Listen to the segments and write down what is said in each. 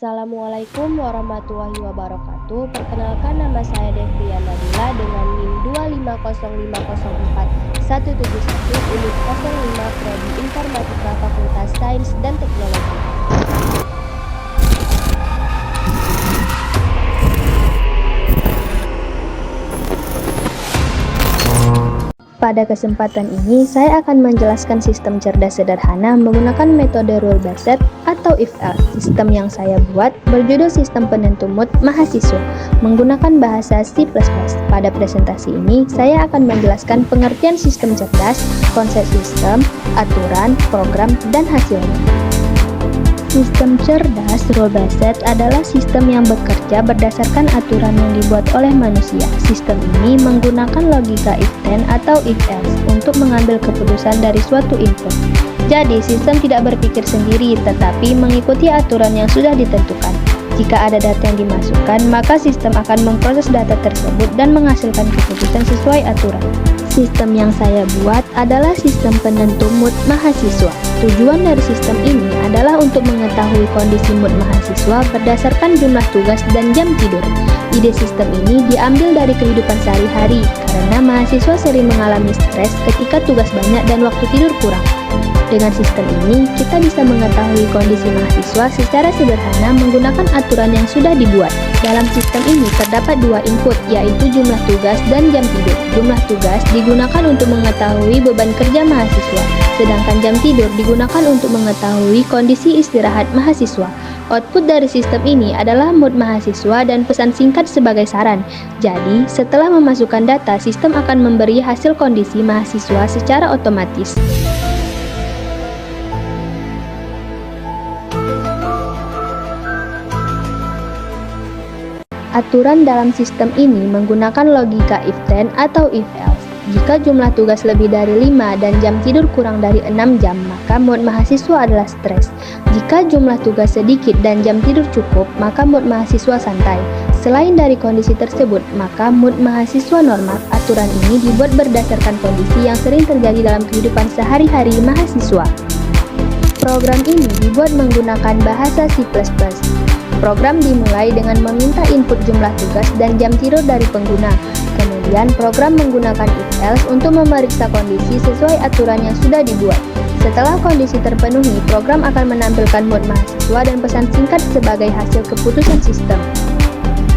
Assalamualaikum warahmatullahi wabarakatuh. Perkenalkan, nama saya Devriya Nabila dengan NIM 250504171 unit 05 Prodi Informatika Fakultas Sains dan Teknologi. Pada kesempatan ini, saya akan menjelaskan sistem cerdas sederhana menggunakan metode rule based atau if-else. Sistem yang saya buat berjudul Sistem Penentu Mood Mahasiswa menggunakan bahasa C++. Pada presentasi ini, saya akan menjelaskan pengertian sistem cerdas, konsep sistem, aturan, program, dan hasilnya. Sistem cerdas rule-based adalah sistem yang bekerja berdasarkan aturan yang dibuat oleh manusia. Sistem ini menggunakan logika if-then atau if-else untuk mengambil keputusan dari suatu input. Jadi, sistem tidak berpikir sendiri, tetapi mengikuti aturan yang sudah ditentukan. Jika ada data yang dimasukkan, maka sistem akan memproses data tersebut dan menghasilkan keputusan sesuai aturan. Sistem yang saya buat adalah sistem penentu mood mahasiswa. Tujuan dari sistem ini adalah untuk mengetahui kondisi mood mahasiswa berdasarkan jumlah tugas dan jam tidur. Ide sistem ini diambil dari kehidupan sehari-hari karena mahasiswa sering mengalami stres ketika tugas banyak dan waktu tidur kurang. Dengan sistem ini, kita bisa mengetahui kondisi mahasiswa secara sederhana menggunakan aturan yang sudah dibuat. Dalam sistem ini terdapat dua input, yaitu jumlah tugas dan jam tidur. Jumlah tugas digunakan untuk mengetahui beban kerja mahasiswa, sedangkan jam tidur digunakan untuk mengetahui kondisi istirahat mahasiswa. Output dari sistem ini adalah mood mahasiswa dan pesan singkat sebagai saran. Jadi, setelah memasukkan data, sistem akan memberi hasil kondisi mahasiswa secara otomatis. Aturan dalam sistem ini menggunakan logika if-then atau if-else. Jika jumlah tugas lebih dari 5 dan jam tidur kurang dari 6 jam, maka mood mahasiswa adalah stres. Jika jumlah tugas sedikit dan jam tidur cukup, maka mood mahasiswa santai. Selain dari kondisi tersebut, maka mood mahasiswa normal. Aturan ini dibuat berdasarkan kondisi yang sering terjadi dalam kehidupan sehari-hari mahasiswa. Program ini dibuat menggunakan bahasa C++. Program dimulai dengan meminta input jumlah tugas dan jam tidur dari pengguna. Kemudian program menggunakan if-else untuk memeriksa kondisi sesuai aturan yang sudah dibuat. Setelah kondisi terpenuhi, program akan menampilkan mood mahasiswa dan pesan singkat sebagai hasil keputusan sistem.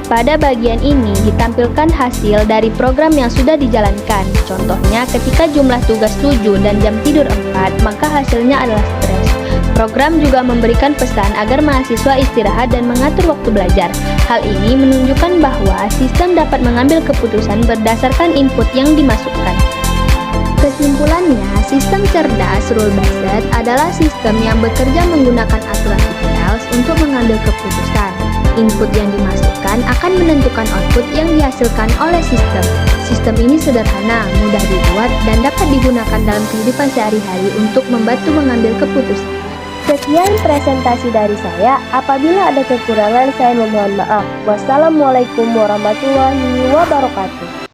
Pada bagian ini ditampilkan hasil dari program yang sudah dijalankan. Contohnya, ketika jumlah tugas 7 dan jam tidur 4, maka hasilnya adalah stres. Program juga memberikan pesan agar mahasiswa istirahat dan mengatur waktu belajar. Hal ini menunjukkan bahwa sistem dapat mengambil keputusan berdasarkan input yang dimasukkan. Kesimpulannya, sistem cerdas rule-based adalah sistem yang bekerja menggunakan aturan if-else untuk mengambil keputusan. Input yang dimasukkan akan menentukan output yang dihasilkan oleh sistem. Sistem ini sederhana, mudah dibuat, dan dapat digunakan dalam kehidupan sehari-hari untuk membantu mengambil keputusan. Sekian presentasi dari saya. Apabila ada kekurangan, saya memohon maaf. Wassalamualaikum warahmatullahi wabarakatuh.